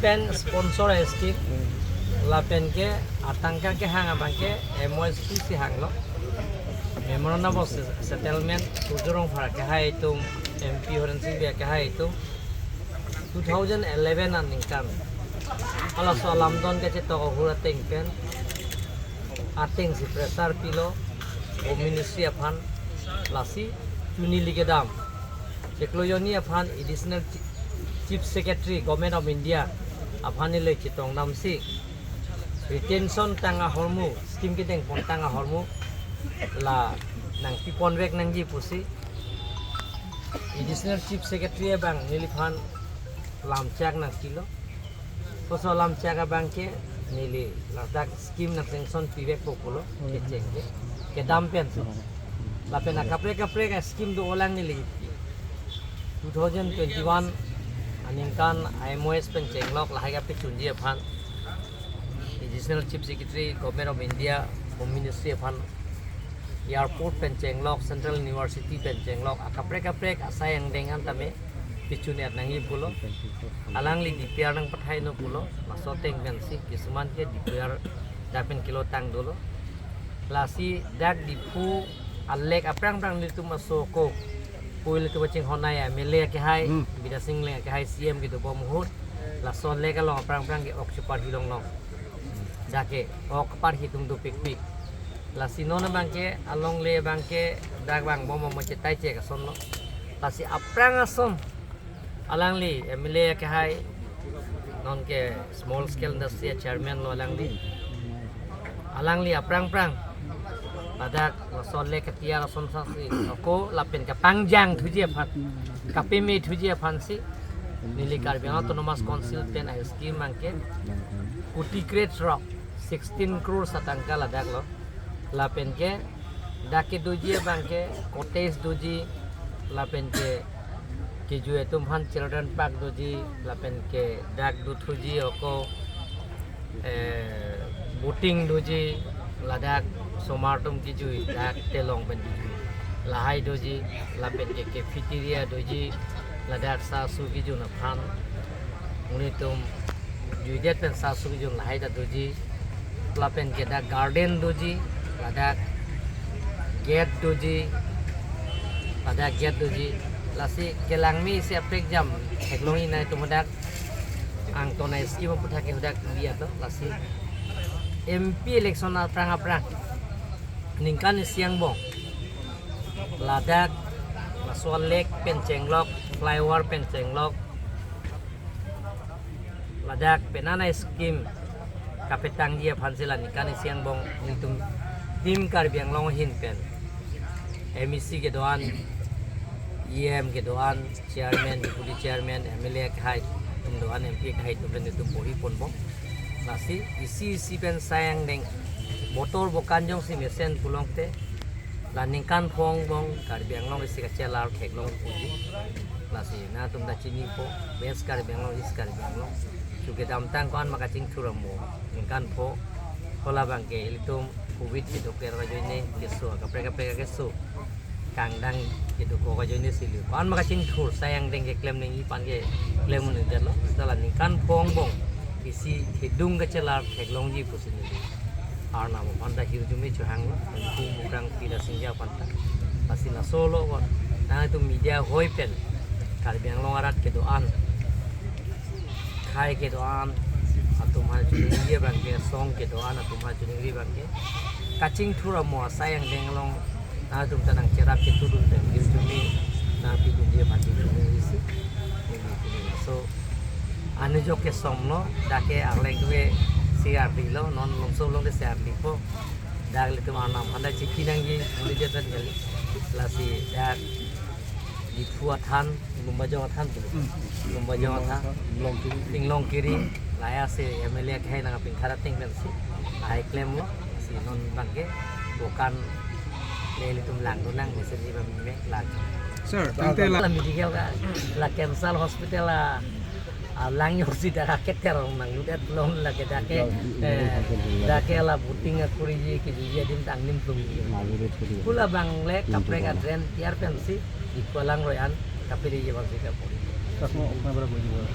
pen sponsor estik la pen ke atangka ke hang abang ke MOSP si hang lo memorandum of settlement sujurong phara ke hai tum MP horan sing be ke hai tum 2011 an ningkan ala so lamdon ke che to hura teng pen ating si pressure pilo o ministry aphan lasi chuni ligedam Sekloyoni aphan additional Chief Secretary Government of India aphan le chitong nam si retention tanga hormu scheme ki teng pon tanga hormu la nang pipon wek nang ji pusi additional Chief Secretary bang niliphan lam chak nang kilo poso lam chak bang ke nili ladak scheme nang sanction pivek populo ke chenge ke dam pen la pena kapre ka scheme do olang nili 2021 aningkan IMOS pencenglok lahai ka pechunji aphan additional chief secretary government of India home ministry aphan airport pencenglok central university pencenglok kapre asai yang dengan tame pechuni atnangi pulo alang li DPR nang pathai no pulo masoteng pensi kisuman ke DPR dapen kilo tang dulu lasi dak dipu alek aprang litu masoko puil ke bacing honai MLA ke hai bida sing le ke hai CM gitu bomuhut la son le ka long prang ke occupar hilong long dake occupar hitung do pik la sinon bang ke along le bang ke dak bang bom mo cetai ce ka son lo la si aprang asom alang li MLA ke hai non ke small scale industry chairman lo alang li aprang padak son le ketia son saksi ko lapen ka pangjang thuje phat kapimi thuje phansi nili Karbi autonomous council pen ai scheme mangke kuti crate rock 16 crore satangka ladak lo lapen ke dake duje bangke cottage doji lapen ke ju etum han children park doji lapen ke dak du thuji oko boating doji ladak somartum kijui dak telong ben kijui lahai doji lapen ke cafeteria doji ladak sasu kiju na phan unitum juidet pen sasu kiju lahai da doji lapen ke dak garden doji ladak gate doji lasi kelangmi si apek jam heglongi na tumadak ang tonai ski maputhake hudak biya to lasi MP election aprang ningkan siang bong ladak maswal lek pencenglok flyover pencenglok ladak penana scheme kapetang dia phansela ningkan siang bong nitum tim Karbi Anglong hin pen MEC ke doan EM ke doan chairman deputy chairman MLA ke hai tum doan MP ke hai tum itu bori pon bong nasi isi pen sayang deng motor bokanjong si mesen pulong te laningkan phong bong Karbi Anglong isi kacelar keglong puji nasi na tum da chini po bes Karbi Anglong is Karbi Anglong juga damtang kuan makacing curamo ningkan po kola bangke ilitum covid itu kera joine kesu kapre kesu kangdang itu ko joine silu kuan makacing tur sayang deng ke klaim nengi pange klaim mun jalo setelah ningkan phong bong isi hidung kacelar keglong ji pusini arna mo panda hirjumi chuhang ku mukrang pila singja panta pasina solo wa na itu media hoipen Karbi Anglong arat ke doan khai ke doan atum hal chuningi bangke song ke doan atum hal chuningi bangke kacing thura mo sayang denglong na tum tanang cerap ke tudun dan hirjumi na pi kunje pati isi so anu joke somno dake arleng duwe CRD lo non longso long de CRD po dag le tumana handa chiki nangi muli jeta gali lasi dag di fuathan lumbajo than tu lumbajo tha long kiri laya se MLA khai na ping khara ting men si ai claim lo si non bangke bukan le tum lang do nang se ni ba me la sir ante la medical ka la Kemsal hospital la lang yung si daraket terong nang udat lon la ke dake la buting kuriji ki din tang nim tum kula bang le kapre ka tren tiar pensi di kolang royan kapiri je bang sika pori